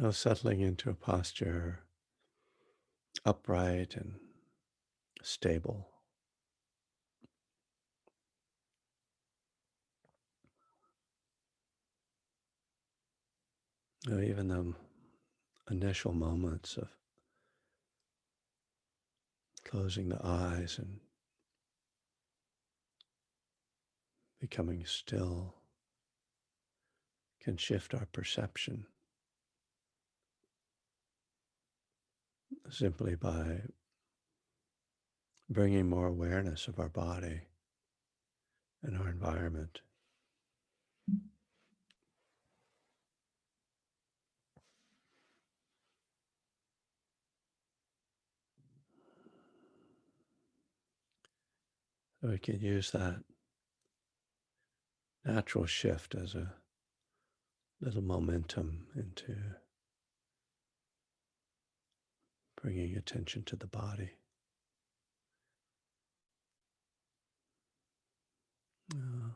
of settling into a posture upright and stable. Even the initial moments of closing the eyes and becoming still can shift our perception simply by bringing more awareness of our body and our environment. So we can use that natural shift as a little momentum into bringing attention to the body. Uh,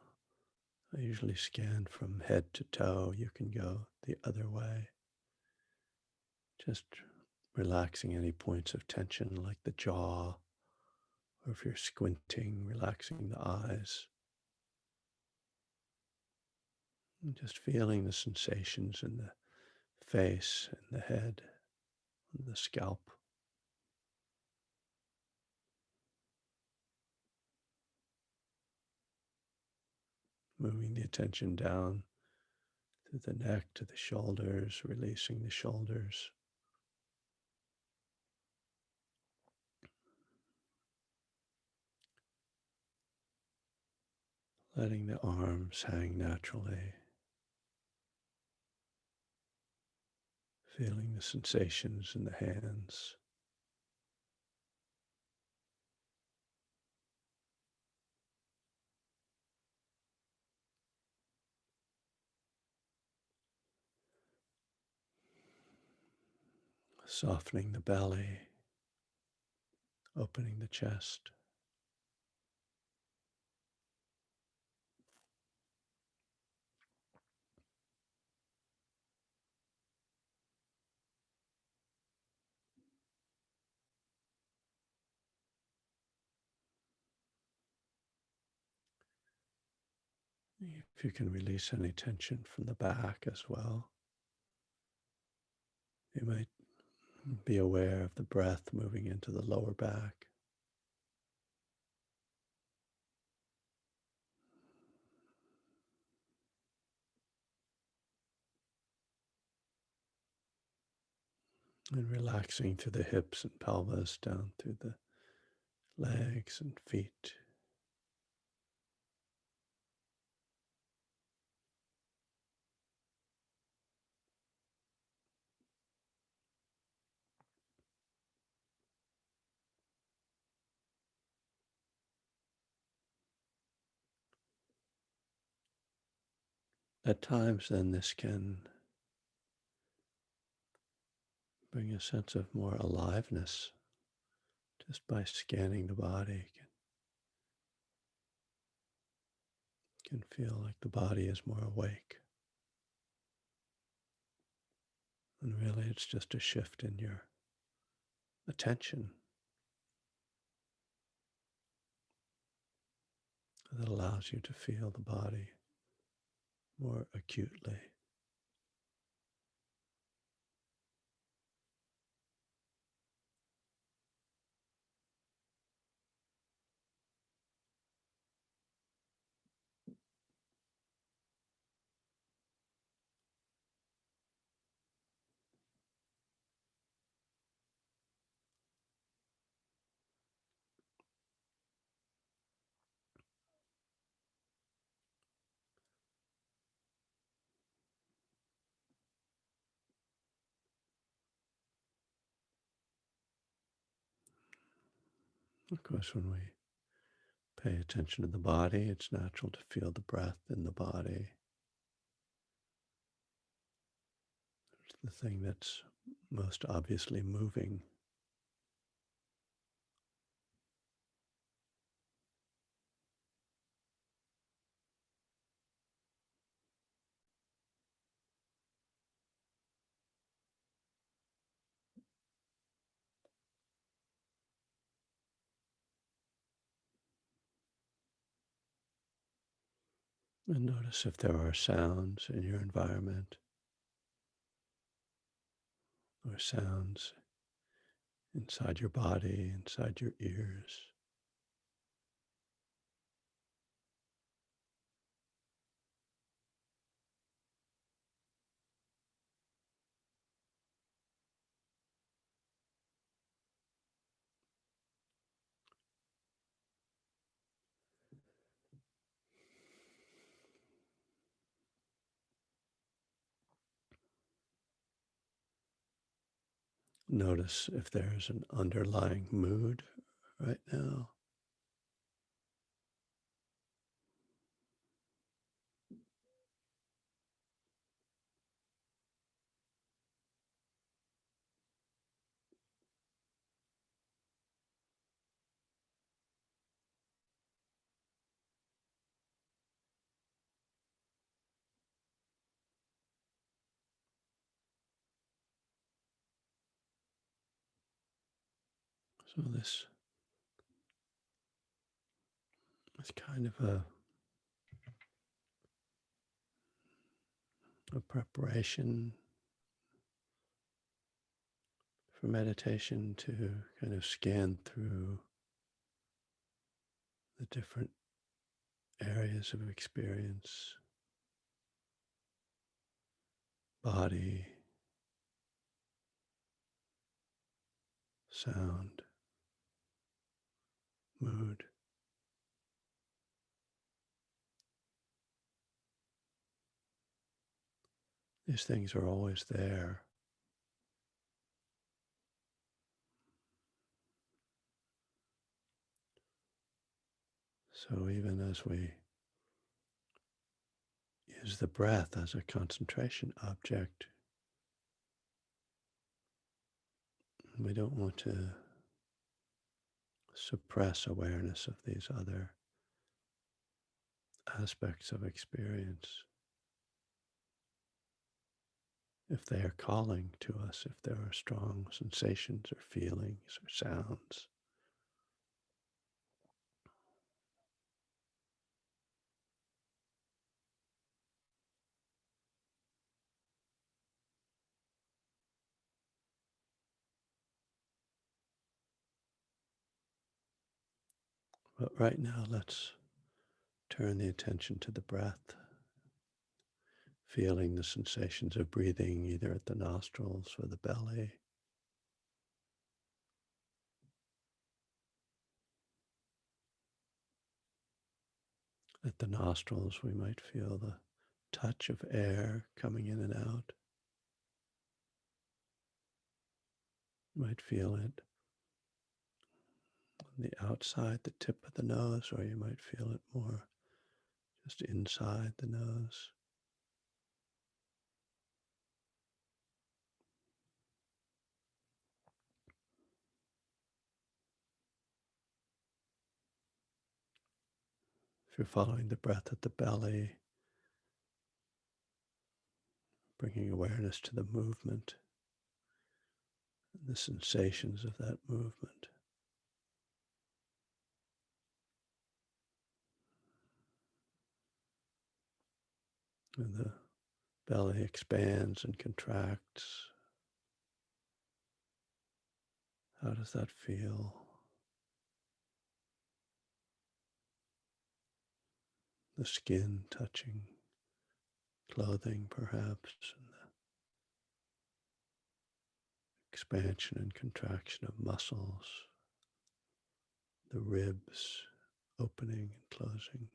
I usually scan from head to toe. You can go the other way, just relaxing any points of tension like the jaw, or if you're squinting, relaxing the eyes, and just feeling the sensations in the face and the head and the scalp. Moving the attention down through the neck to the shoulders, releasing the shoulders, letting the arms hang naturally, feeling the sensations in the hands. Softening the belly, opening the chest. If you can release any tension from the back as well, you might be aware of the breath moving into the lower back. And relaxing through the hips and pelvis down through the legs and feet. At times, then, this can bring a sense of more aliveness just by scanning the body. Can feel like the body is more awake. And really, it's just a shift in your attention that allows you to feel the body more acutely. Of course, when we pay attention to the body, it's natural to feel the breath in the body. It's the thing that's most obviously moving. And notice if there are sounds in your environment or sounds inside your body, inside your ears. Notice if there's an underlying mood right now. So this is kind of a preparation for meditation to kind of scan through the different areas of experience, body, sound, mood. These things are always there. So even as we use the breath as a concentration object, we don't want to suppress awareness of these other aspects of experience. If they are calling to us, if there are strong sensations or feelings or sounds. But right now, let's turn the attention to the breath, feeling the sensations of breathing either at the nostrils or the belly. At the nostrils, we might feel the touch of air coming in and out. You might feel it on the outside, the tip of the nose, or you might feel it more just inside the nose. If you're following the breath at the belly, bringing awareness to the movement and the sensations of that movement. And the belly expands and contracts. How does that feel? The skin touching clothing, perhaps, and the expansion and contraction of muscles, the ribs opening and closing.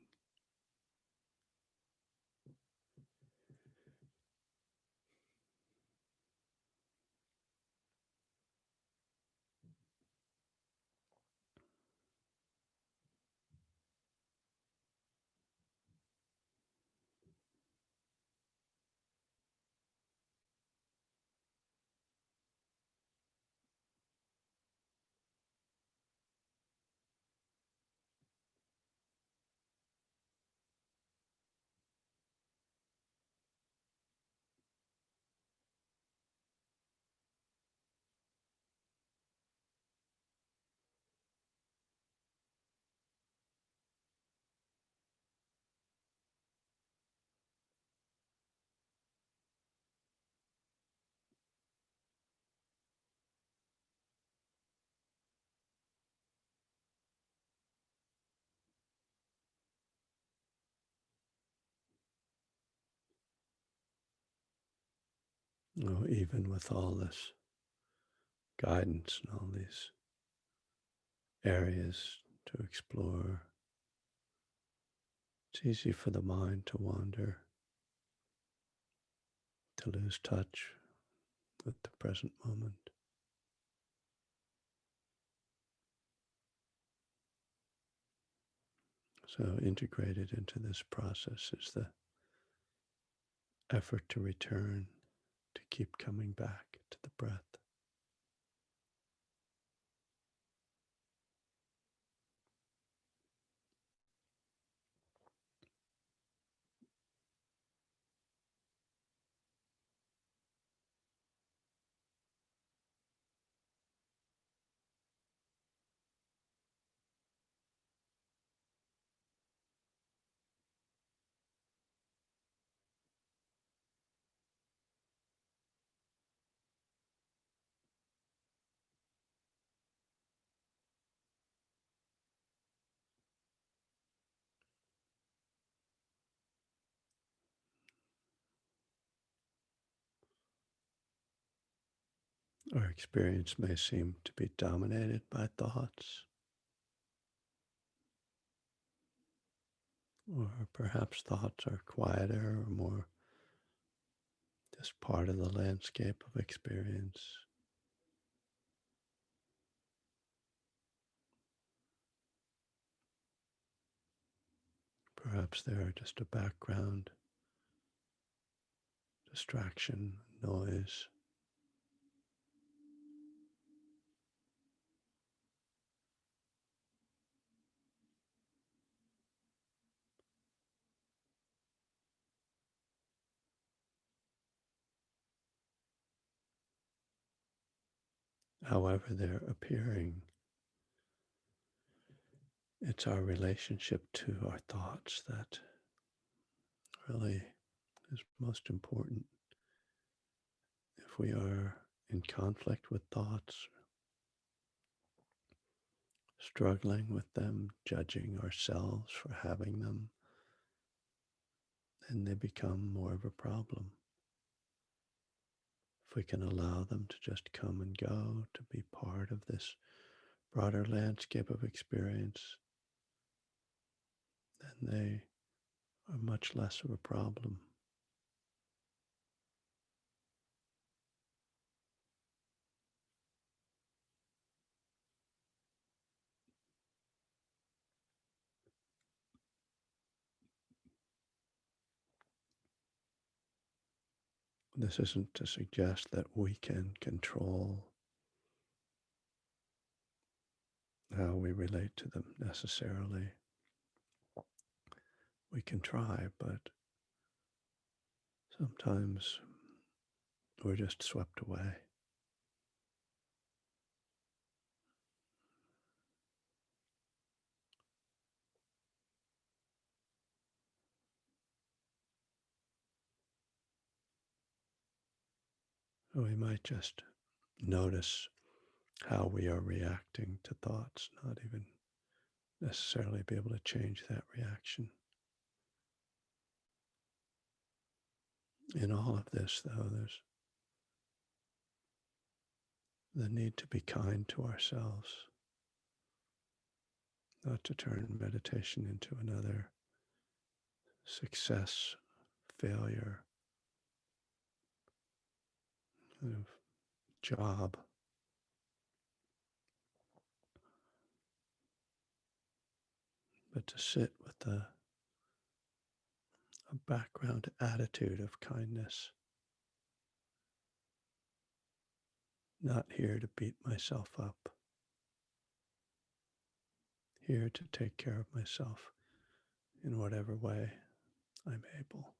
Oh, even with all this guidance and all these areas to explore, it's easy for the mind to wander, to lose touch with the present moment. So, integrated into this process is the effort to return, to keep coming back to the breath. Our experience may seem to be dominated by thoughts, or perhaps thoughts are quieter or more just part of the landscape of experience. Perhaps they are just a background distraction, noise. However, they're appearing. It's our relationship to our thoughts that really is most important. If we are in conflict with thoughts, struggling with them, judging ourselves for having them, then they become more of a problem. If we can allow them to just come and go, to be part of this broader landscape of experience, then they are much less of a problem. This isn't to suggest that we can control how we relate to them necessarily. We can try, but sometimes we're just swept away. Or we might just notice how we are reacting to thoughts, not even necessarily be able to change that reaction. In all of this, though, there's the need to be kind to ourselves, not to turn meditation into another success, failure, kind of job, but to sit with a background attitude of kindness, not here to beat myself up, here to take care of myself in whatever way I'm able.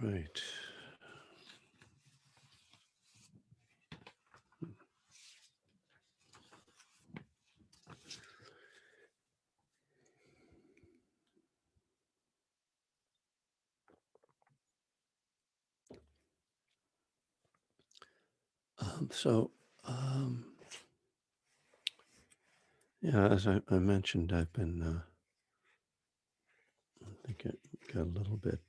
Right. So, um, yeah, as I mentioned, I've been, I think I got a little bit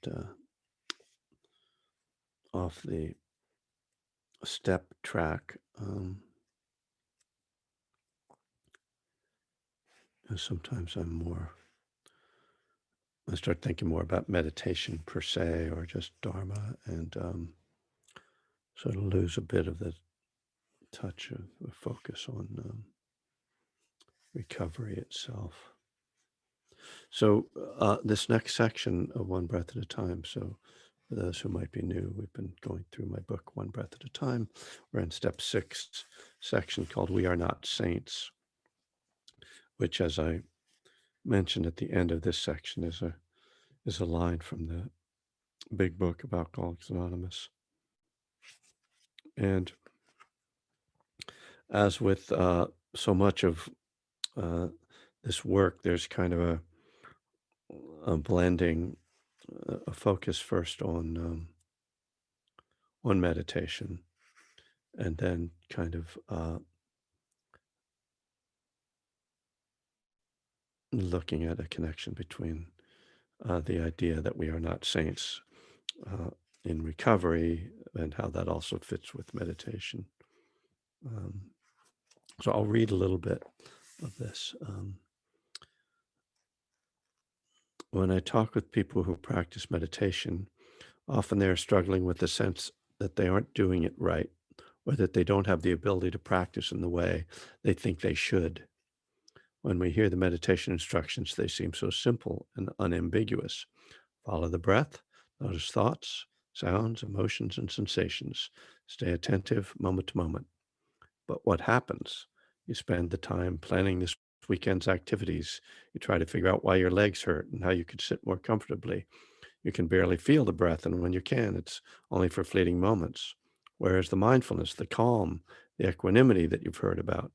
off the step track. And sometimes I start thinking more about meditation per se or just Dharma and sort of lose a bit of the touch of the focus on recovery itself. So, this next section of One Breath at a Time. So, for those who might be new, we've been going through my book, One Breath at a Time. We're in step 6, section called We Are Not Saints, which, as I mentioned at the end of this section, is a line from the big book of Alcoholics Anonymous. And as with so much of uh, this work, there's kind of a blending, a focus first on meditation, and then kind of looking at a connection between the idea that we are not saints uh, in recovery and how that also fits with meditation. Um, so I'll read a little bit of this. When I talk with people who practice meditation, often they are struggling with the sense that they aren't doing it right or that they don't have the ability to practice in the way they think they should. When we hear the meditation instructions, they seem so simple and unambiguous. Follow the breath, notice thoughts, sounds, emotions, and sensations. Stay attentive moment to moment. But what happens? You spend the time planning this weekend's activities. You try to figure out why your legs hurt and how you could sit more comfortably. You can barely feel the breath, and when you can, it's only for fleeting moments. Where is the mindfulness, the calm, the equanimity that you've heard about?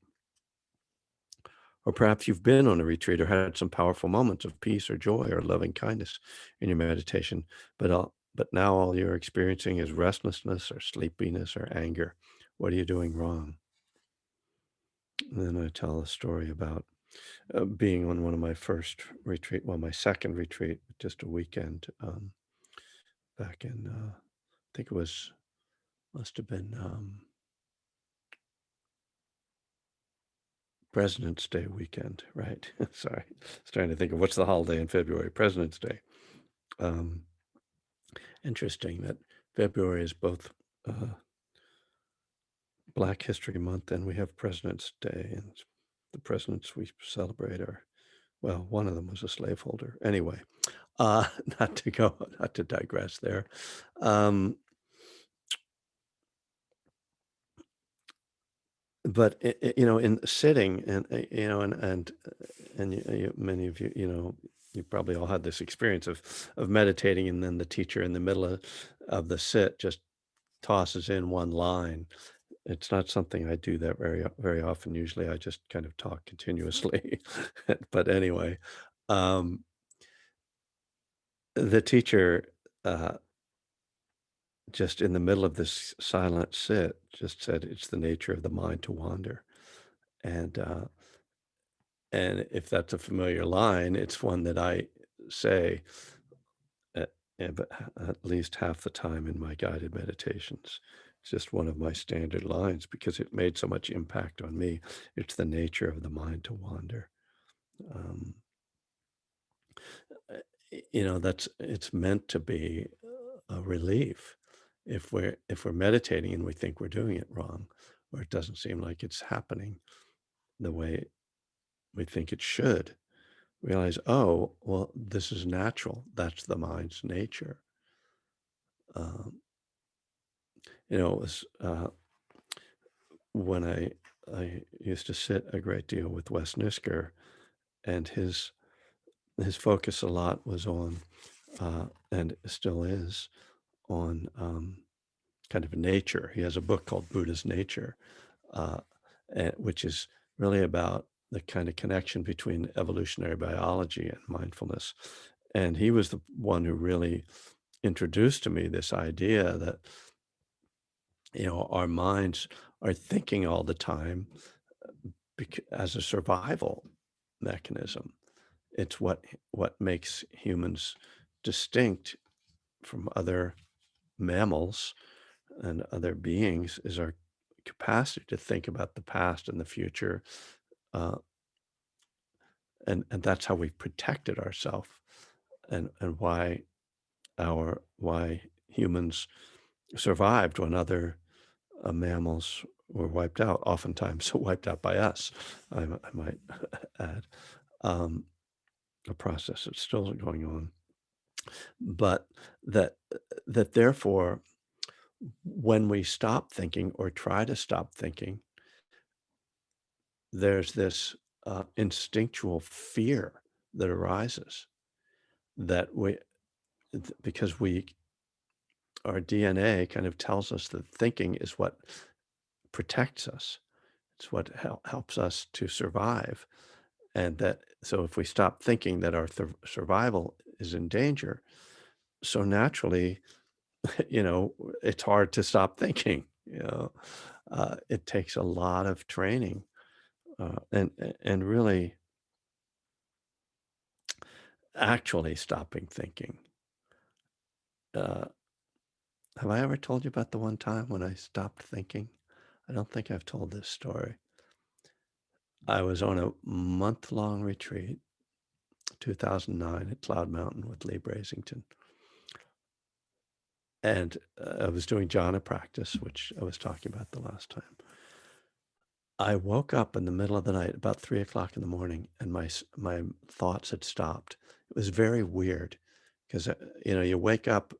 Or perhaps you've been on a retreat or had some powerful moments of peace or joy or loving kindness in your meditation, but now all you're experiencing is restlessness or sleepiness or anger. What are you doing wrong? And then I tell a story about being on one of my first retreat, well, my second retreat, just a weekend back in, I think it was, must have been President's Day weekend, right? Sorry, I was trying to think of what's the holiday in February, President's Day. Um, Interesting that February is both Black History Month and we have President's Day, and the presidents we celebrate are, well, one of them was a slaveholder. Anyway, uh, not to digress there. Um, but in sitting and many of you, you probably all had this experience of meditating, and then the teacher in the middle of the sit just tosses in one line. It's not something I do that very often. Usually, I just kind of talk continuously. But anyway, um, the teacher, uh, just in the middle of this silent sit, just said, "It's the nature of the mind to wander." And if that's a familiar line, it's one that I say at, at least half the time in my guided meditations. It's just one of my standard lines because it made so much impact on me. It's the nature of the mind to wander. Um, that's it's meant to be a relief if we're meditating and we think we're doing it wrong, or it doesn't seem like it's happening the way we think it should. Realize, oh, well, this is natural. That's the mind's nature. Um, it was when I used to sit a great deal with Wes Nisker, and his focus a lot was on, and still is, on kind of nature. He has a book called Buddha's Nature, uh, which is really about the kind of connection between evolutionary biology and mindfulness. And he was the one who really introduced to me this idea that, our minds are thinking all the time as a survival mechanism. It's what makes humans distinct from other mammals and other beings is our capacity to think about the past and the future, uh, and that's how we've protected ourselves, and why humans survived when other mammals were wiped out, oftentimes wiped out by us. I might add, um, a process that's still going on, but that that therefore, when we stop thinking or try to stop thinking, there's this instinctual fear that arises that because our DNA kind of tells us that thinking is what protects us. It's what helps us to survive. And that, so if we stop thinking that our survival is in danger, so naturally, you know, it's hard to stop thinking. It takes a lot of training, and really actually stopping thinking. Uh, have I ever told you about the one time when I stopped thinking? I don't think I've told this story. I was on a month-long retreat, 2009 at Cloud Mountain with Lee Brasington. And I was doing jhana practice, which I was talking about the last time. I woke up in the middle of the night, about 3 o'clock in the morning, and my thoughts had stopped. It was very weird because, you wake up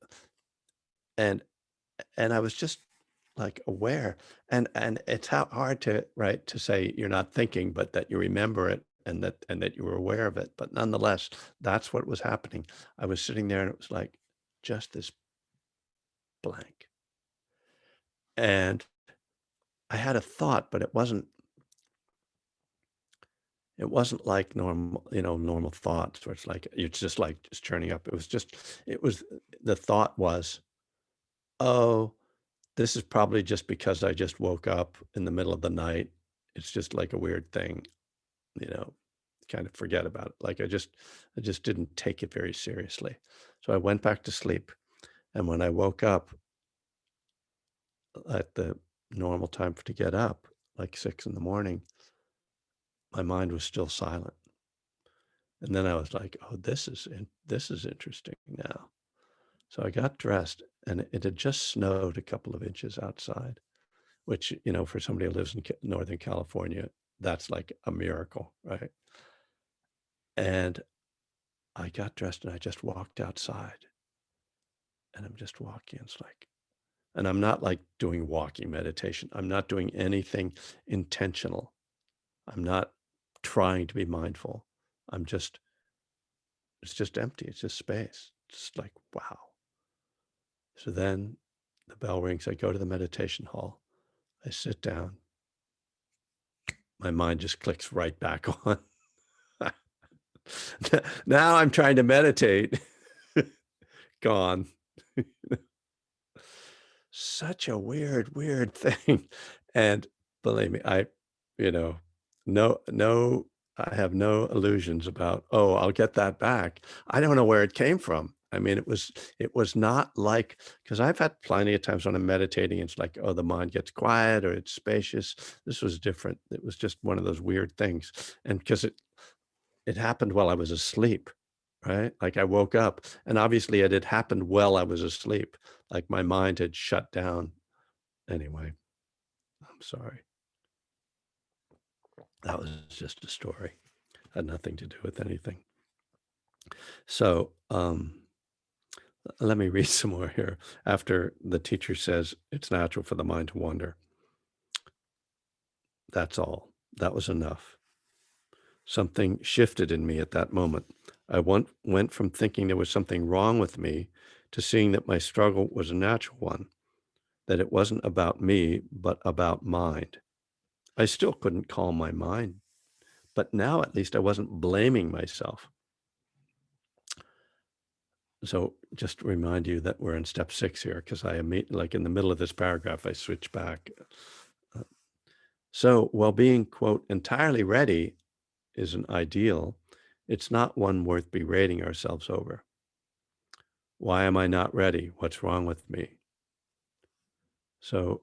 and I was just like aware, and it's hard to, right, to say you're not thinking, but that you remember it and that you were aware of it. But nonetheless, that's what was happening. I was sitting there and it was like just this blank. And I had a thought, but it wasn't like normal thoughts where it's like it's just like just churning up. It was the thought was, "Oh, this is probably just because I just woke up in the middle of the night. It's just like a weird thing, you know, kind of forget about it." Like I just didn't take it very seriously. So I went back to sleep, and when I woke up at the normal time to get up, like 6 in the morning, my mind was still silent. And then I was like, "Oh, this is interesting now." So I got dressed, and it had just snowed a couple of inches outside, which, for somebody who lives in Northern California, that's like a miracle, right? And I got dressed and I just walked outside, and I'm just walking. It's like, and I'm not like doing walking meditation. I'm not doing anything intentional. I'm not trying to be mindful. It's just empty. It's just space. Just like, wow. So then the bell rings. I go to the meditation hall. I sit down. My mind just clicks right back on. Now I'm trying to meditate. Gone. Such a weird thing. And believe me, you know, no, I have no illusions about, oh, I'll get that back. I don't know where it came from. I mean, it was not like, because I've had plenty of times when I'm meditating, it's like, oh, the mind gets quiet or it's spacious. This was different. It was just one of those weird things. And because it happened while I was asleep, right? Like I woke up and obviously it had happened while I was asleep. Like my mind had shut down. Anyway, I'm sorry. That was just a story. Had nothing to do with anything. So, let me read some more here. After the teacher says it's natural for the mind to wander. That's all. That was enough. Something shifted in me at that moment. I went from thinking there was something wrong with me to seeing that my struggle was a natural one, that it wasn't about me, but about mind. I still couldn't calm my mind, but now at least I wasn't blaming myself. So just to remind you that we're in step 6 here, because like in the middle of this paragraph, I switch back. Uh, So while being, quote, entirely ready is an ideal, it's not one worth berating ourselves over. Why am I not ready? What's wrong with me? So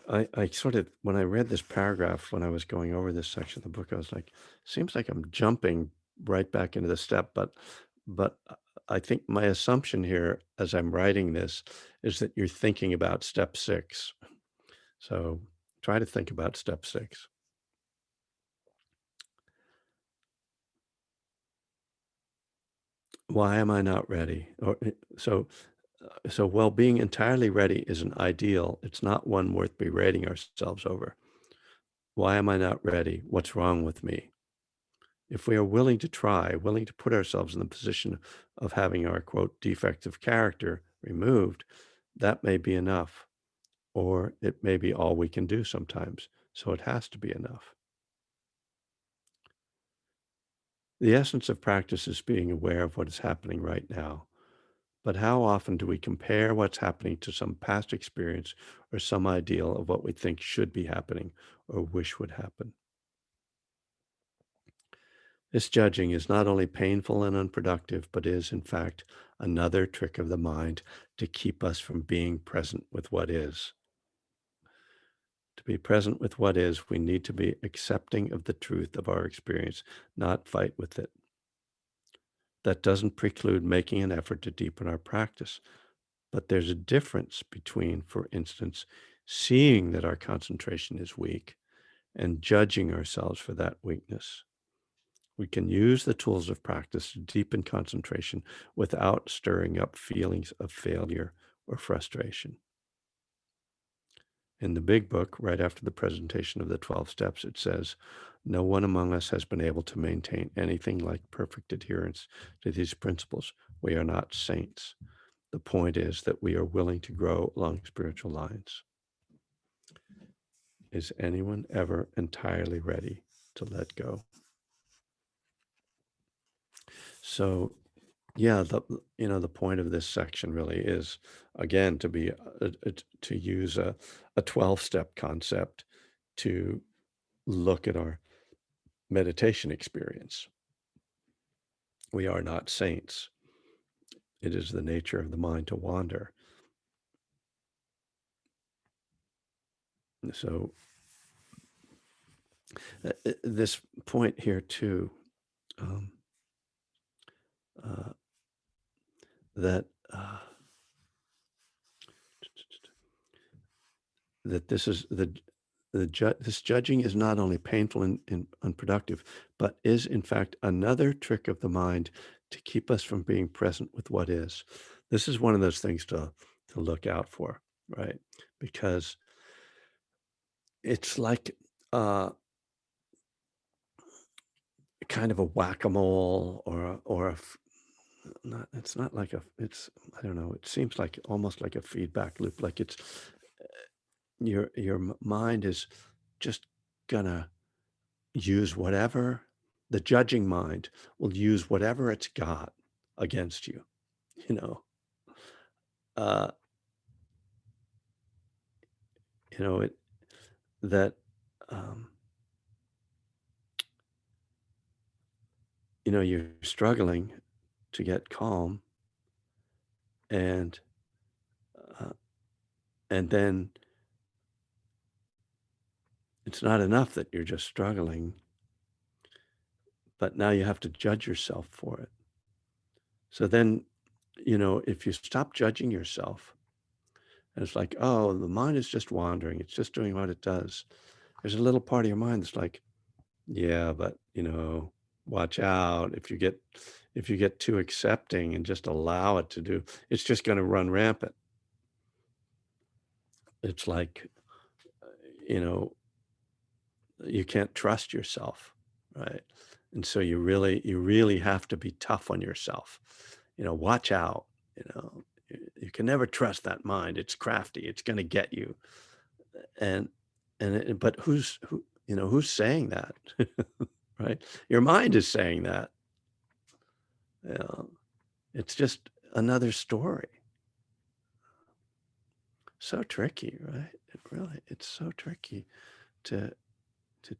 I sort of, when I read this paragraph, when I was going over this section of the book, I was like, seems like I'm jumping right back into the step, but I think my assumption here as I'm writing this is that you're thinking about step 6. So try to think about step 6. Why am I not ready? So while being entirely ready is an ideal, it's not one worth berating ourselves over. Why am I not ready? What's wrong with me? If we are willing to try, willing to put ourselves in the position of having our quote defects of character removed, that may be enough, or it may be all we can do sometimes. So it has to be enough. The essence of practice is being aware of what is happening right now. But how often do we compare what's happening to some past experience or some ideal of what we think should be happening or wish would happen? This judging is not only painful and unproductive, but is, in fact, another trick of the mind to keep us from being present with what is. To be present with what is, we need to be accepting of the truth of our experience, not fight with it. That doesn't preclude making an effort to deepen our practice. But there's a difference between, for instance, seeing that our concentration is weak and judging ourselves for that weakness. We can use the tools of practice to deepen concentration without stirring up feelings of failure or frustration. In the big book, right after the presentation of the 12 steps, it says, no one among us has been able to maintain anything like perfect adherence to these principles. We are not saints. The point is that we are willing to grow along spiritual lines. Is anyone ever entirely ready to let go? So, yeah, the point of this section really is again to be to use a 12-step concept to look at our meditation experience. We are not saints. It is the nature of the mind to wander. So, this point here too, um, uh, that that this is this judging is not only painful and unproductive, but is in fact another trick of the mind to keep us from being present with what is. This is one of those things to look out for, right? Because it's like kind of a whack-a-mole not it's not like a it's I don't know, it seems like almost like a feedback loop, like it's your mind is just gonna use whatever the judging mind will use whatever it's got against you, you know? Uh, it that, um, you're struggling to get calm and, uh, and then it's not enough that you're just struggling, but now you have to judge yourself for it. So then, if you stop judging yourself, and it's like, "Oh, the mind is just wandering. It's just doing what it does." There's a little part of your mind that's like, yeah, but, watch out. If you get too accepting and just allow it to do, it's just gonna run rampant. It's like, you know, you can't trust yourself, right? And so you really have to be tough on yourself. watch out, you can never trust that mind. It's crafty. It's going to get you. And but who's saying that? Right? Your mind is saying that. You know, it's just another story. So tricky, right? It's so tricky to to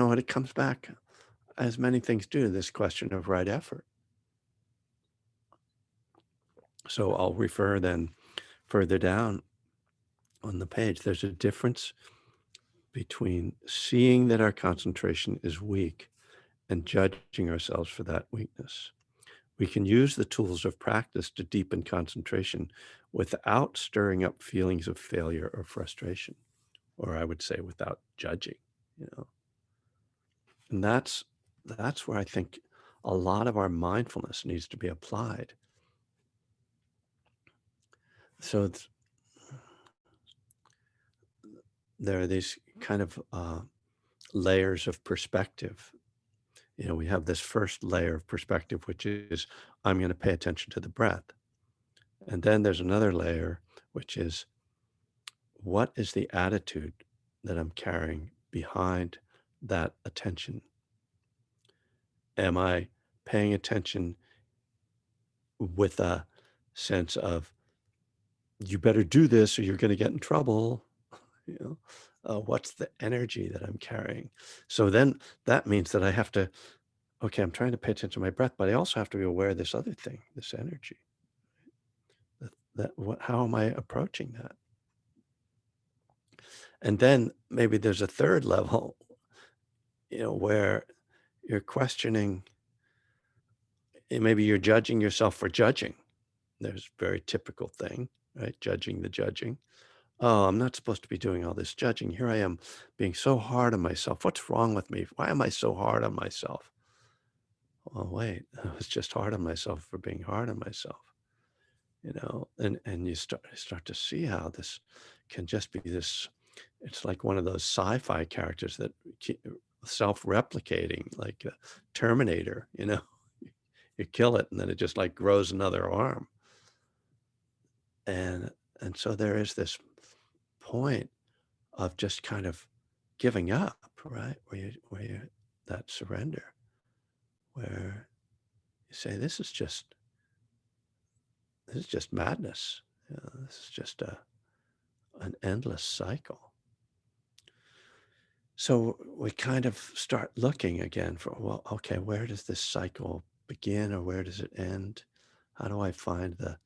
when it comes back, as many things do, this question of right effort. So I'll refer then further down on the page. There's a difference between seeing that our concentration is weak and judging ourselves for that weakness. We can use the tools of practice to deepen concentration without stirring up feelings of failure or frustration, or I would say without judging, you know. And that's where I think a lot of our mindfulness needs to be applied. So there are these kind of layers of perspective. We have this first layer of perspective, which is I'm going to pay attention to the breath. And then there's another layer, which is what is the attitude that I'm carrying behind that attention? Am I paying attention with a sense of, you better do this or you're going to get in trouble? You know, what's the energy that I'm carrying? So then that means that I have to, okay, I'm trying to pay attention to my breath, but I also have to be aware of this other thing, this energy. How am I approaching that? And then maybe there's a third level, where you're questioning, maybe you're judging yourself for judging. There's a very typical thing, right? Judging the judging. Oh, I'm not supposed to be doing all this judging. Here I am being so hard on myself. What's wrong with me? Why am I so hard on myself? Oh, wait, I was just hard on myself for being hard on myself, and you start to see how this can just be this. It's like one of those sci-fi characters that self-replicating, like a Terminator, You kill it and then it just like grows another arm. And and so there is this point of just kind of giving up, right? Where you that surrender, where you say, this is just madness. This is just an endless cycle. So we kind of start looking again for, well, okay, where does this cycle begin or where does it end? How do I find the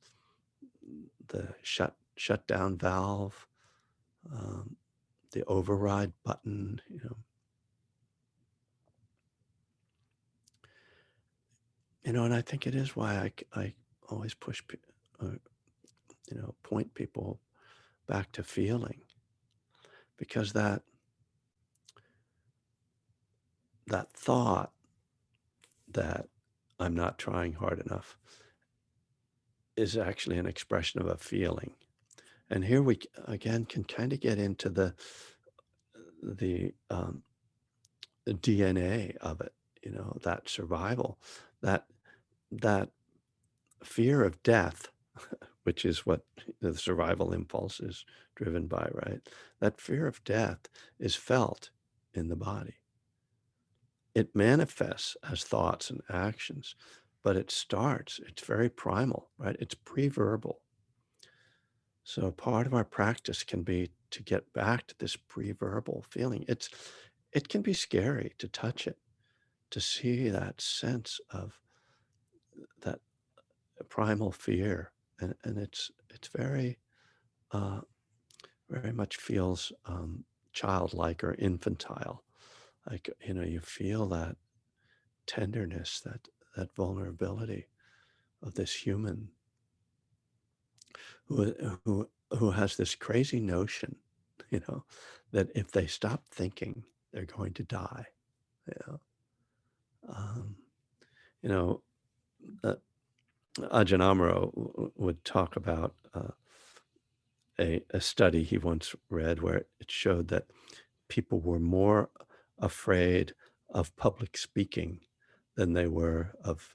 shut down valve, um, the override button? And I think it is why I always uh, point people back to feeling, because that thought that I'm not trying hard enough is actually an expression of a feeling. And here we again can kind of get into the the DNA of it, that survival, that that fear of death, which is what the survival impulse is driven by, right? That fear of death is felt in the body. It manifests as thoughts and actions, but it's very primal, right? It's pre-verbal. So part of our practice can be to get back to this pre-verbal feeling. It can be scary to touch it, to see that sense of that primal fear. And it's uh, very much feels childlike or infantile. Like, you feel that tenderness, that vulnerability of this human who who has this crazy notion, you know, that if they stop thinking, they're going to die. You know, um, you know, uh, Ajahn Amaro would talk about a study he once read where it showed that people were more afraid of public speaking than they were of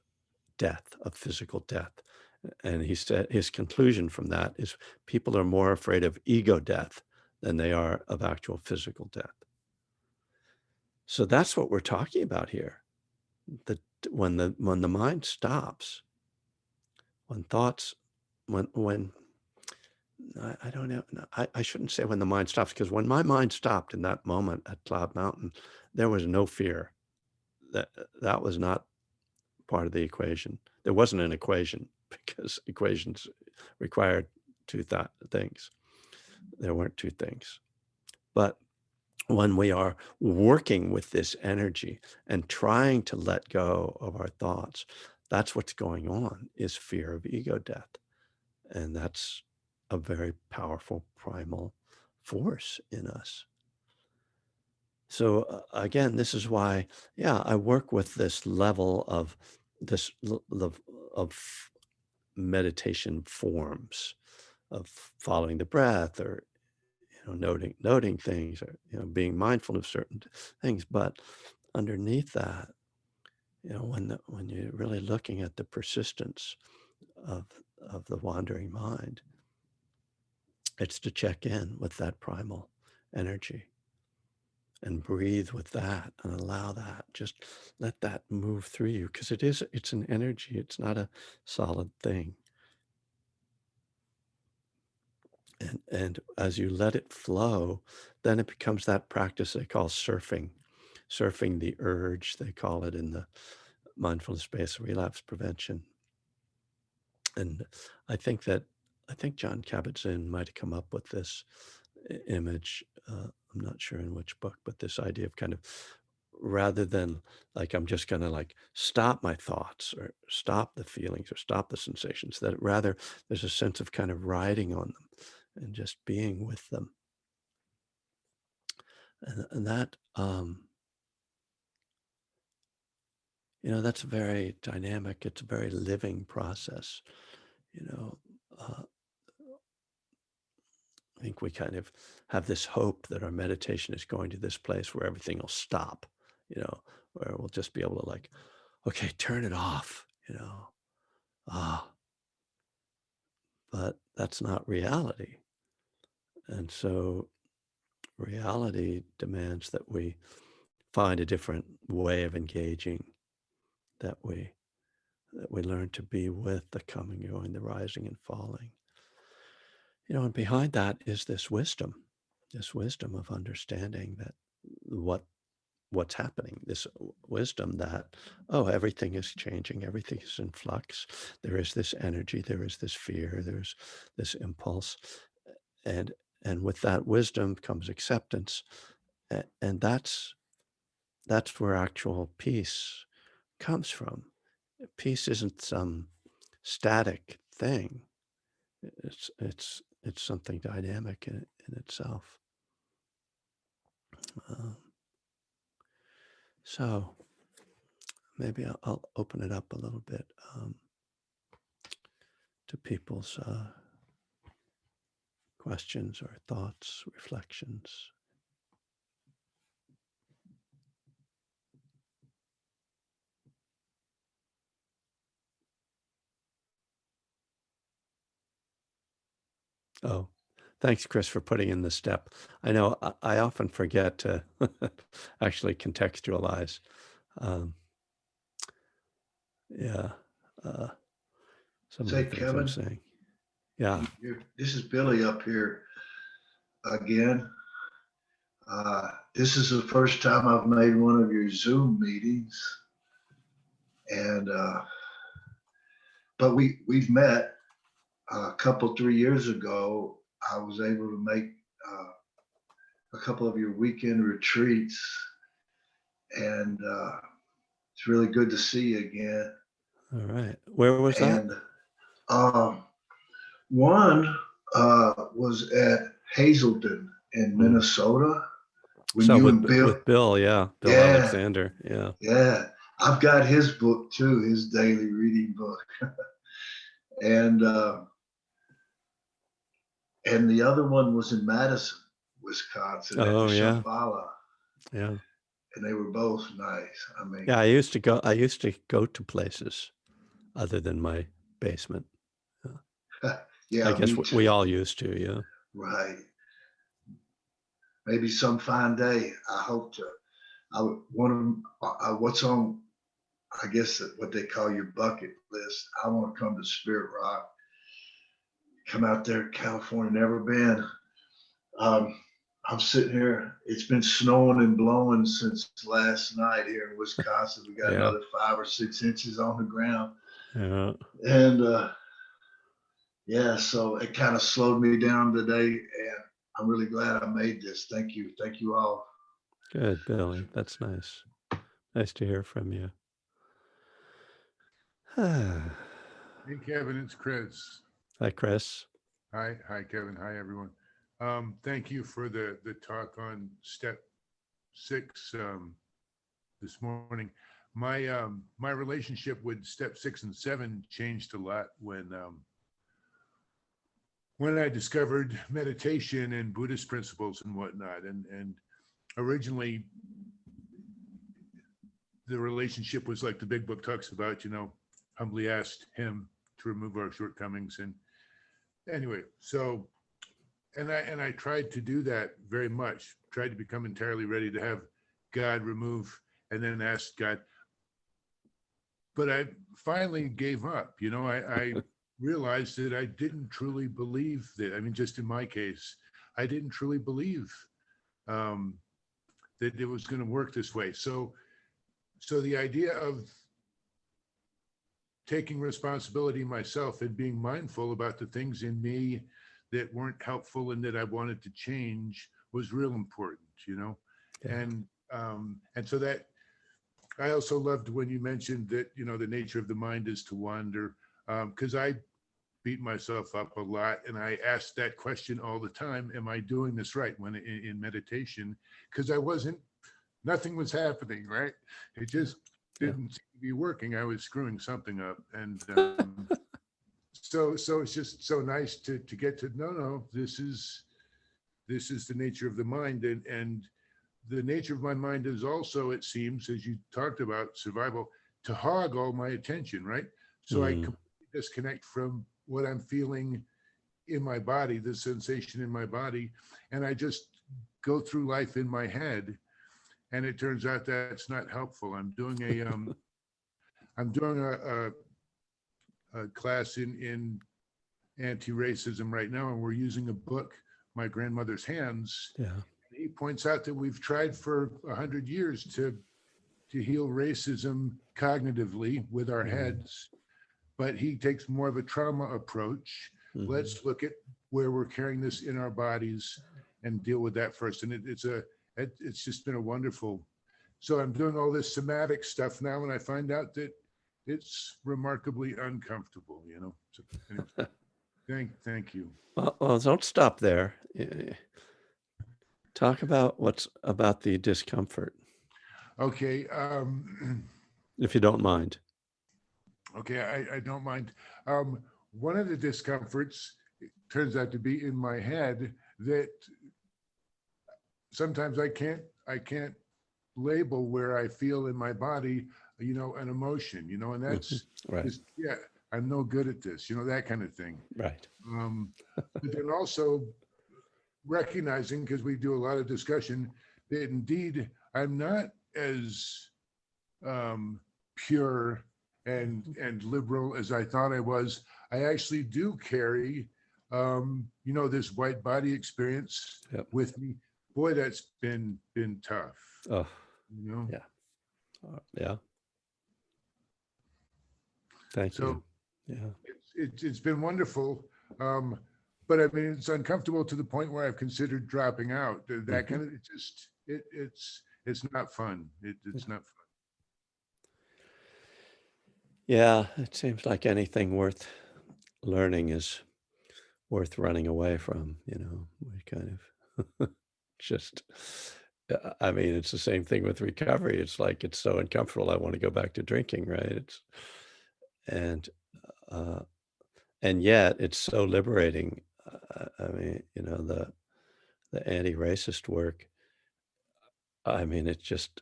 death, of physical death. And he said his conclusion from that is people are more afraid of ego death than they are of actual physical death. So that's what we're talking about here. That when the mind stops, when thoughts, when I don't know, no, I shouldn't say when the mind stops, because when my mind stopped in that moment at Cloud Mountain, there was no fear. That that was not part of the equation. There wasn't an equation because equations required two things. There weren't two things. But when we are working with this energy and trying to let go of our thoughts, that's what's going on, is fear of ego death. And that's a very powerful primal force in us. So again, this is why, yeah, I work with this level of this of meditation forms of following the breath, or noting things, or being mindful of certain things. But underneath that, when you're really looking at the persistence of the wandering mind, it's to check in with that primal energy and breathe with that and allow that, just let that move through you, because it's an energy, it's not a solid thing. And as you let it flow, then it becomes that practice they call surfing the urge, they call it in the mindfulness based relapse prevention. And I think that I think John Kabat-Zinn might have come up with this image. I'm not sure in which book, but this idea of kind of, rather than like I'm just going to like stop my thoughts or stop the feelings or stop the sensations, that rather there's a sense of kind of riding on them and just being with them. And that, that's very dynamic. It's a very living process. You know, uh, I think we kind of have this hope that our meditation is going to this place where everything will stop, where we'll just be able to like, okay, turn it off, ah, but that's not reality. And so reality demands that we find a different way of engaging, that we learn to be with the coming, going, the rising and falling. And behind that is this wisdom of understanding that what's happening, this wisdom that, oh, everything is changing, everything is in flux. There is this energy, there is this fear, there's this impulse. And and with that wisdom comes acceptance. And that's where actual peace comes from. Peace isn't some static thing. It's something dynamic in itself. Um, so maybe I'll open it up a little bit, to people's questions or thoughts, reflections. Oh, thanks, Chris, for putting in the step. I know I often forget to actually contextualize. Um, yeah, uh, some of the Say, things I'm Kevin, saying. Yeah. this is Billy up here again. This is the first time I've made one of your Zoom meetings, and but we've met a couple 3 years ago. I was able to make uh, a couple of your weekend retreats, and it's really good to see you again. All right. Where was that? And um, one was at Hazelden in Mm. Minnesota when So you and Bill. with Bill, yeah, Bill Yeah, Alexander, yeah. yeah. I've got his book too, his daily reading book, and the other one was in Madison, Wisconsin, at the Oh, yeah, Shambhala. yeah. and they were both nice. I mean, Yeah, I used to go to places other than my basement. Uh, I yeah, guess me we too. all used to, yeah. Right. Maybe some fine day. I hope to. I would want to. What's on? I guess what they call your bucket list. I want to come to Spirit Rock. Come out there, California. Never been. Um, I'm sitting here. It's been snowing and blowing since last night here in Wisconsin. We got Yeah. another 5 or 6 inches on the ground, Yeah. and yeah, so it kind of slowed me down today, and I'm really glad I made this. Thank you all. Good, Billy. That's nice. Nice to hear from you. Hi, Hey, Kevin, it's Chris. Chris. Hi, Kevin. Hi, everyone. Thank you for the talk on step six this morning. My relationship with step 6 and 7 changed a lot when I discovered meditation and Buddhist principles and whatnot. And originally, the relationship was like the big book talks about. Humbly asked him to remove our shortcomings. And anyway, so and I tried to do that very much. Tried to become entirely ready to have God remove, and then asked God. But I finally gave up. I realized that I didn't truly believe that. I mean, just in my case, I didn't truly believe um, that it was going to work this way. So the idea of taking responsibility myself and being mindful about the things in me that weren't helpful and that I wanted to change was real important. Yeah. And so that I also loved when you mentioned that, the nature of the mind is to wander, because I beat myself up a lot and I asked that question all the time, am I doing this right when in meditation? Because nothing was happening, right? It Yeah. just Yeah. didn't seem to be working. I was screwing something up. And so it's just so nice to get to no, this is the nature of the mind. And the nature of my mind is also, it seems, as you talked about survival, to hog all my attention, right? So I Mm, completely disconnect from what I'm feeling in my body, the sensation in my body, and I just go through life in my head. And it turns out that's not helpful. I'm doing a class in anti-racism right now, and we're using a book, My Grandmother's Hands. yeah. He points out that we've tried for 100 years to heal racism cognitively with our Mm, heads, but he takes more of a trauma approach. mm, Let's look at where we're carrying this in our bodies and deal with that first. And it's just been a wonderful. So I'm doing all this somatic stuff now, and I find out that it's remarkably uncomfortable. So anyway, thank you. well, don't stop there. Talk about what's about the discomfort, Okay. if you don't mind. Okay, I don't mind. One of the discomforts turns out to be in my head that sometimes I can't label where I feel in my body, an emotion, and Hmm. that's Right. just yeah, I'm no good at this, that kind of thing. Right. Um, but then also recognizing, because we do a lot of discussion, that indeed I'm not as pure and liberal as I thought I was. I actually do carry, this white body experience Yep. with me. Boy, that's been tough. Oh, You know, yeah. Yeah. Thank you. so Yeah. it's been wonderful. Um, but I mean, it's uncomfortable to the point where I've considered dropping out. That Hmm. kind of it's not fun. It's not fun. Yeah. It seems like anything worth learning is worth running away from, we kind of just, I mean, it's the same thing with recovery. It's like, it's so uncomfortable. I want to go back to drinking, right? And, uh, and yet it's so liberating. I mean, the anti-racist work, I mean, it's just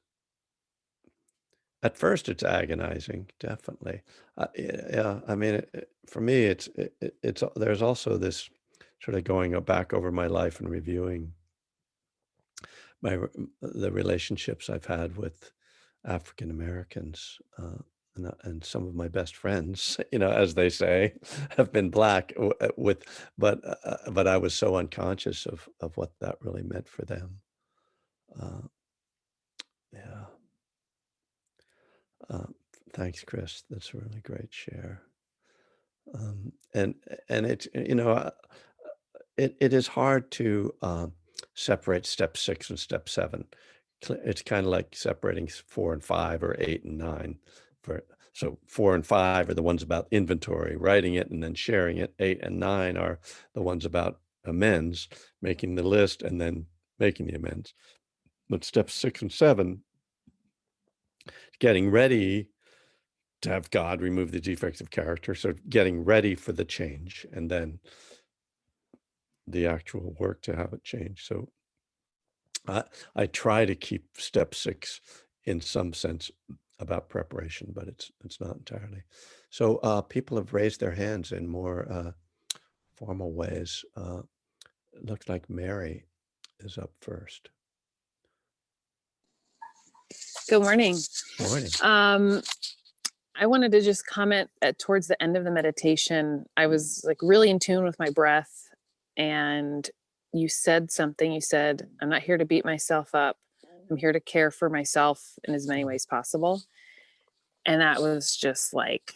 At first, it's agonizing, definitely. Yeah, I mean, for me, it's there's also this sort of going back over my life and reviewing the relationships I've had with African Americans, and some of my best friends, as they say, have been black but I was so unconscious of what that really meant for them. Uh, yeah. Uh, Thanks, Chris. That's a really great share. And it's, it is hard to, separate step 6 and step 7. It's kinda like separating 4 and 5 or 8 and 9 for so 4 and 5 are the ones about inventory, writing it and then sharing it. 8 and 9 are the ones about amends, making the list and then making the amends. But step 6 and 7, getting ready to have God remove the defects of character, so getting ready for the change and then the actual work to have it change. So I I try to keep step 6 in some sense about preparation, but it's not entirely. So, people have raised their hands in more, formal ways. It looks like Mary is up first. Good morning. Morning. I wanted to just comment towards the end of the meditation. I was like really in tune with my breath, and you said something. You said, "I'm not here to beat myself up. I'm here to care for myself in as many ways possible." And that was just like,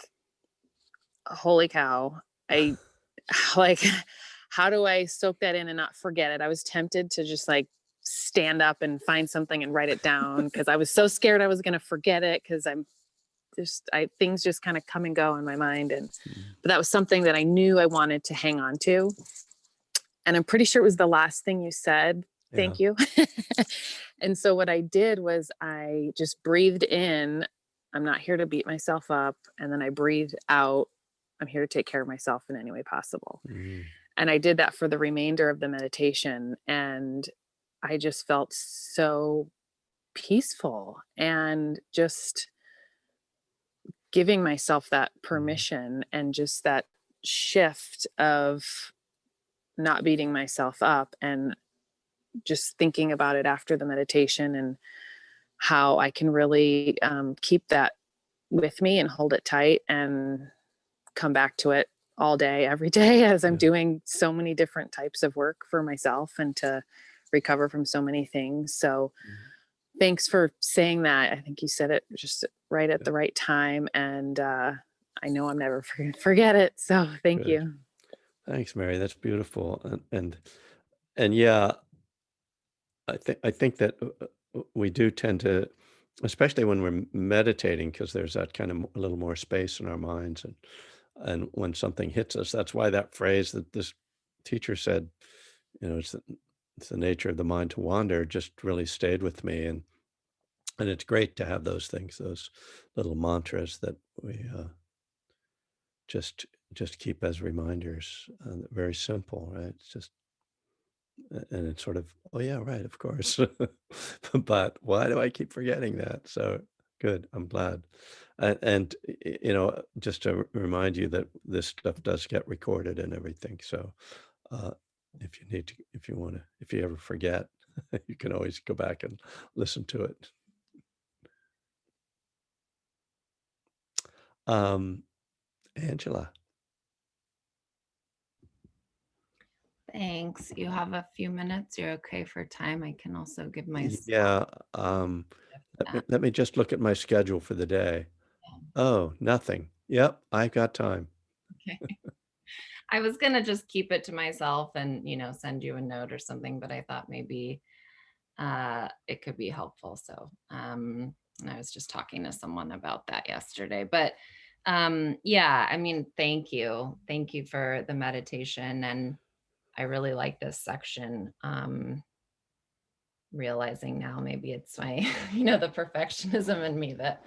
holy cow. I like, how do I soak that in and not forget it? I was tempted to just like stand up and find something and write it down because I was so scared I was going to forget it because things just kind of come and go in my mind. Mm, But that was something that I knew I wanted to hang on to. And I'm pretty sure it was the last thing you said. yeah. Thank you. And so what I did was I just breathed in, "I'm not here to beat myself up." And then I breathed out, "I'm here to take care of myself in any way possible." Mm, And I did that for the remainder of the meditation. And I just felt so peaceful and just giving myself that mm, permission and just that shift of not beating myself up and just thinking about it after the meditation and how I can really keep that with me and hold it tight and come back to it all day, every day, as I'm yeah. doing so many different types of work for myself and to recover from so many things. So Mm, thanks for saying that. I think you said it just right at yeah. the right time. And I know I'm never forget it. So thank Good. you. Thanks, Mary. That's beautiful. And yeah, I think that we do tend to, especially when we're meditating, because there's that kind of a little more space in our minds, and when something hits us, that's why that phrase that this teacher said, it's the nature of the mind to wander, just really stayed with me, and it's great to have those things, those little mantras that we just just keep as reminders. Very simple, right? It's just and it's sort of, "Oh, yeah, right, of course." But why do I keep forgetting that? So, good, I'm glad. And, just to remind you that this stuff does get recorded and everything, so, uh, if you wanna if you ever forget, you can always go back and listen to it. Um, Angela. Thanks. You have a few minutes. You're okay for time. I can also give my Yeah, let me just look at my schedule for the day. Oh, nothing. Yep, I've got time. Okay. I was gonna just keep it to myself and, send you a note or something, but I thought maybe it could be helpful. So, and I was just talking to someone about that yesterday. But yeah, I mean, thank you. Thank you for the meditation. And I really like this section. Realizing now maybe it's my, the perfectionism in me that,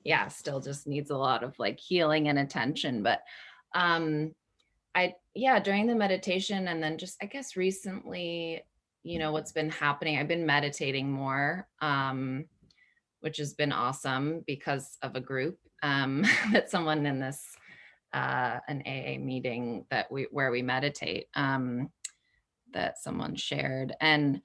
yeah, still just needs a lot of like healing and attention. But yeah, during the meditation and then just, I guess recently, what's been happening, I've been meditating more. which has been awesome because of a group that someone in this an AA meeting where we meditate that someone shared. And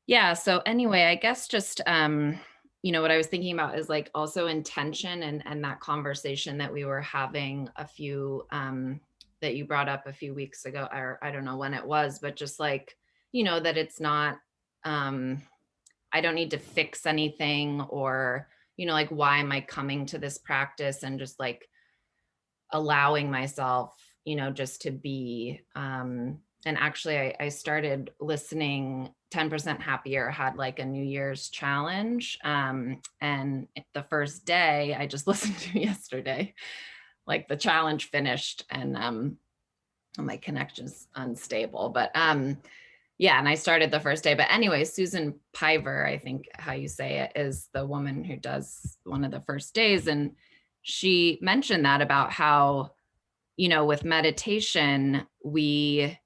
yeah, so anyway, I guess just what I was thinking about is like also intention and that conversation that we were having that you brought up a few weeks ago, or I don't know when it was, but just like, that it's not I don't need to fix anything, or like, why am I coming to this practice, and just like allowing myself, just to be. And actually, I started listening. 10% Happier had like a New Year's challenge. And the first day I just listened to yesterday, like the challenge finished, and my connection's unstable. But yeah, and I started the first day. But anyway, Susan Piver, I think how you say it, is the woman who does one of the first days. And she mentioned that about how, with meditation, we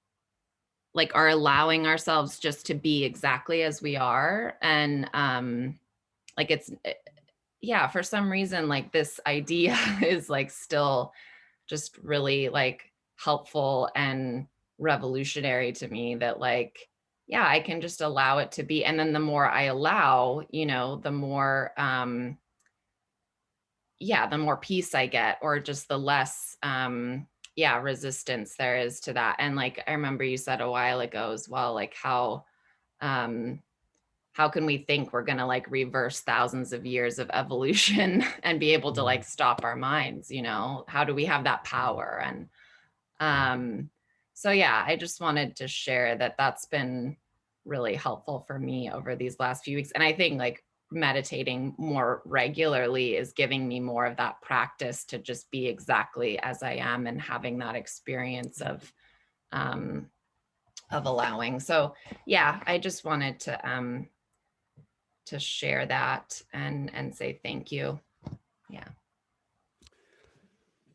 like are allowing ourselves just to be exactly as we are. And like yeah, for some reason, like this idea is like still just really like helpful and revolutionary to me, that like, yeah, I can just allow it to be. And then the more I allow, the more the more peace I get, or just the less resistance there is to that. And like, I remember you said a while ago as well, like how can we think we're going to like reverse thousands of years of evolution and be able to like stop our minds? How do we have that power? And so yeah, I just wanted to share that that's been really helpful for me over these last few weeks. And I think like meditating more regularly is giving me more of that practice to just be exactly as I am, and having that experience of allowing. So yeah, I just wanted to share that and say thank you. Yeah.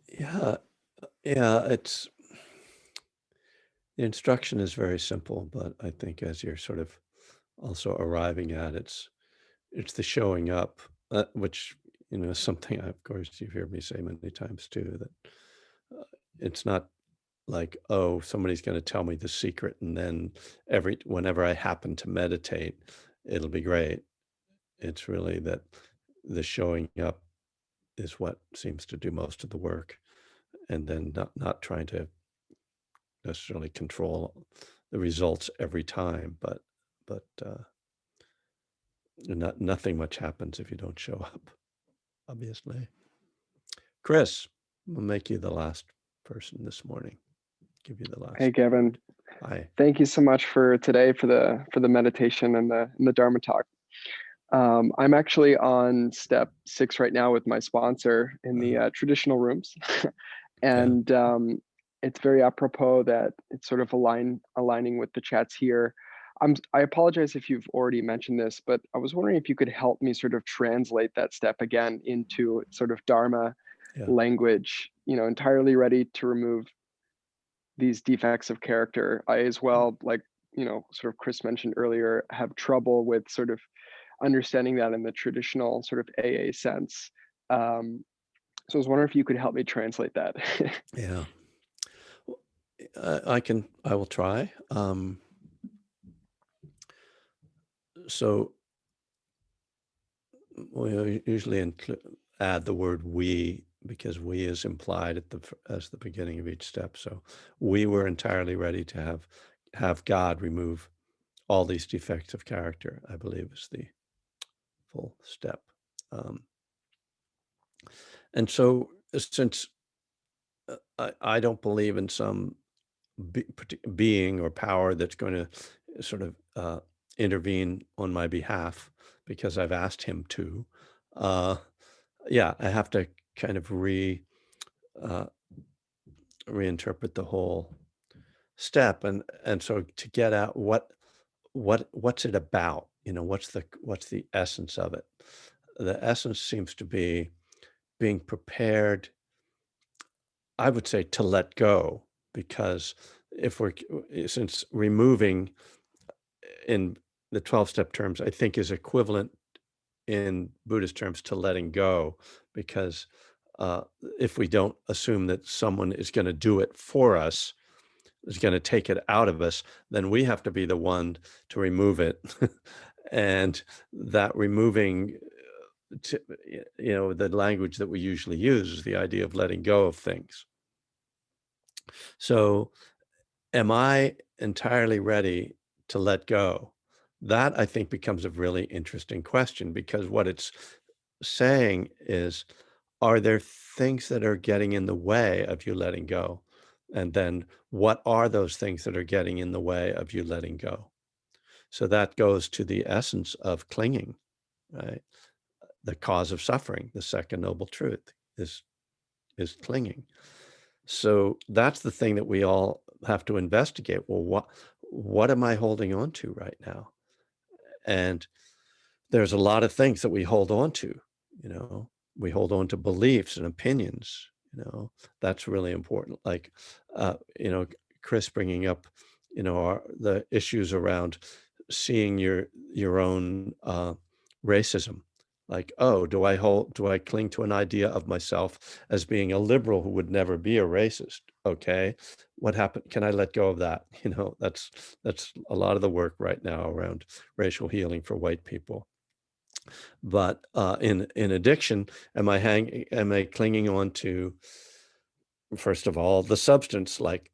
Yeah. Yeah. The instruction is very simple, but I think as you're sort of also arriving at it's the showing up, which, is something, of course, you've heard me say many times too, that it's not like, oh, somebody's going to tell me the secret, and then whenever I happen to meditate, it'll be great. It's really that the showing up is what seems to do most of the work, and then not trying to necessarily control the results every time, but nothing much happens if you don't show up, obviously. Chris, we'll make you the last person this morning. Give you the last. Hey, Kevin. word. Hi. Thank you so much for today, for the meditation and the Dharma talk. I'm actually on step 6 right now with my sponsor in the traditional rooms, and it's very apropos that it's sort of aligning with the chats here. I apologize if you've already mentioned this, but I was wondering if you could help me sort of translate that step again into sort of Dharma language. Entirely ready to remove these defects of character. I as well, like, sort of Chris mentioned earlier, have trouble with sort of understanding that in the traditional sort of AA sense. So I was wondering if you could help me translate that. Yeah. I will try. So we usually add the word we, because we is implied as the beginning of each step. So we were entirely ready to have God remove all these defects of character, I believe, is the full step. And so since I don't believe in some being or power that's going to sort of intervene on my behalf because I've asked him to, I have to kind of reinterpret the whole step, and so to get out what's it about, what's the essence of it. The essence seems to be being prepared, I would say, to let go, because since removing in the 12-step terms, I think, is equivalent in Buddhist terms to letting go, because if we don't assume that someone is going to do it for us, is going to take it out of us, then we have to be the one to remove it. And that removing, the language that we usually use is the idea of letting go of things. So am I entirely ready to let go? That, I think, becomes a really interesting question, because what it's saying is, are there things that are getting in the way of you letting go? And then what are those things that are getting in the way of you letting go? So that goes to the essence of clinging, right? The cause of suffering, the second noble truth is clinging. So that's the thing that we all have to investigate. Well, what am I holding on to right now? And there's a lot of things that we hold on to, we hold on to beliefs and opinions, that's really important. Like, Chris bringing up, the issues around seeing your own racism. Like, oh, do I cling to an idea of myself as being a liberal who would never be a racist? Okay, what happened? Can I let go of that? That's a lot of the work right now around racial healing for white people. But in addiction, am I clinging on to, first of all, the substance, like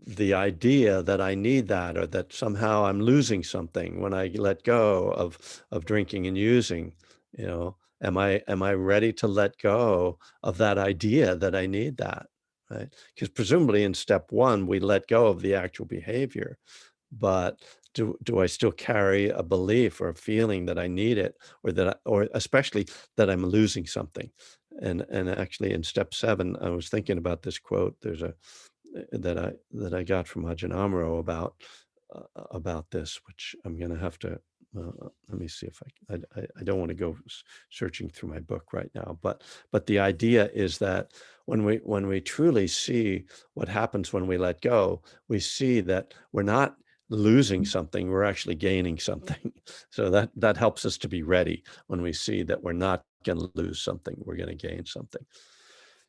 the idea that I need that, or that somehow I'm losing something when I let go of drinking and using? Am I ready to let go of that idea that I need that, right? Because presumably in step one, we let go of the actual behavior, but do I still carry a belief or a feeling that I need it, or especially that I'm losing something? And actually in step 7, I was thinking about this quote. There's a that I got from Ajahn Amaro about this, which I'm going to have to, let me see if I don't want to go searching through my book right now, but the idea is that when we truly see what happens when we let go, we see that we're not losing something, we're actually gaining something. So that helps us to be ready when we see that we're not going to lose something, we're going to gain something.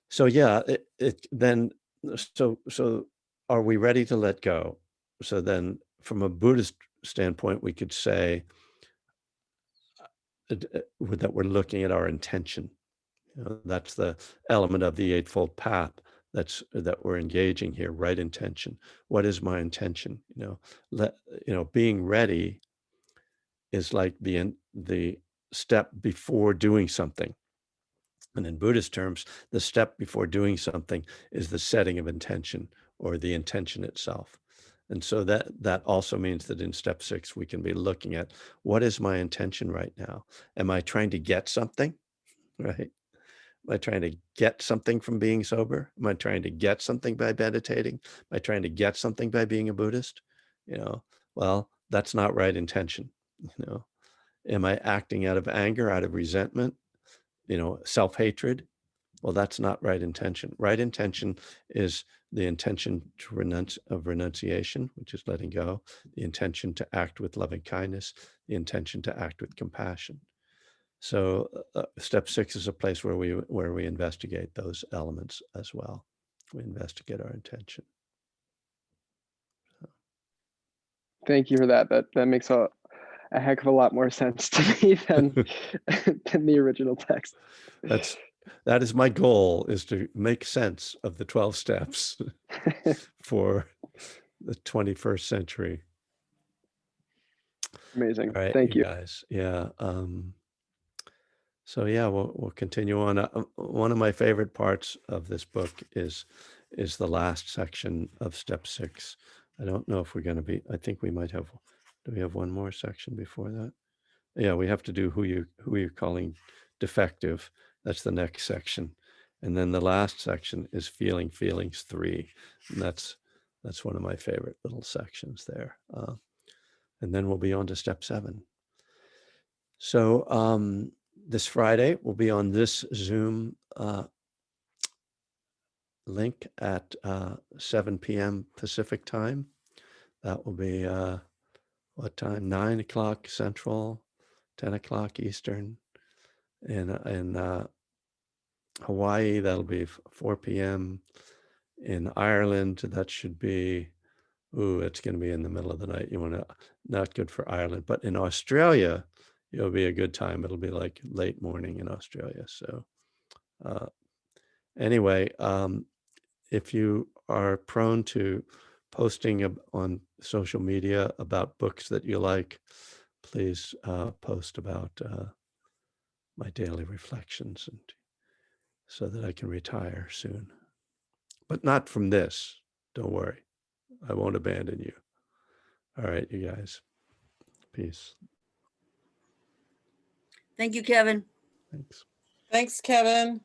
So yeah, so are we ready to let go? So then from a Buddhist standpoint, we could say that we're looking at our intention. That's the element of the Eightfold Path that we're engaging here, right intention. What is my intention? Being ready is like the step before doing something. And in Buddhist terms, the step before doing something is the setting of intention, or the intention itself. And so that also means that in step 6, we can be looking at, what is my intention right now? Am I trying to get something, right? Am I trying to get something from being sober? Am I trying to get something by meditating? Am I trying to get something by being a Buddhist? Well, that's not right intention. Am I acting out of anger, out of resentment, self-hatred? Well, that's not right intention. Right intention is the intention of renunciation, which is letting go, the intention to act with loving kindness, the intention to act with compassion. So step 6 is a place where we investigate those elements as well. We investigate our intention. Thank you for that. That makes a heck of a lot more sense to me than than the original text. That is my goal, is to make sense of the 12 steps for the 21st century. Amazing. All right, Thank you you. guys. Yeah. So yeah, we'll continue on. One of my favorite parts of this book is the last section of step 6. I don't know if we're going to be, I think we might have, do we have one more section before that? Yeah, we have to do who you're calling defective. That's the next section. And then the last section is feeling feelings 3. And that's one of my favorite little sections there. And then we'll be on to step 7. So this Friday, we'll be on this Zoom link at 7 p.m. Pacific time. That will be what time? 9 o'clock Central, 10 o'clock Eastern. In Hawaii, that'll be 4 p.m. In Ireland, that should be, ooh, it's going to be in the middle of the night. You want to, not good for Ireland. But in Australia, it'll be a good time. It'll be like late morning in Australia. So anyway, if you are prone to posting on social media about books that you like, please post about my daily reflections, and so that I can retire soon. But not from this. Don't worry. I won't abandon you. All right, you guys. Peace. Thank you, Kevin. Thanks. Thanks, Kevin.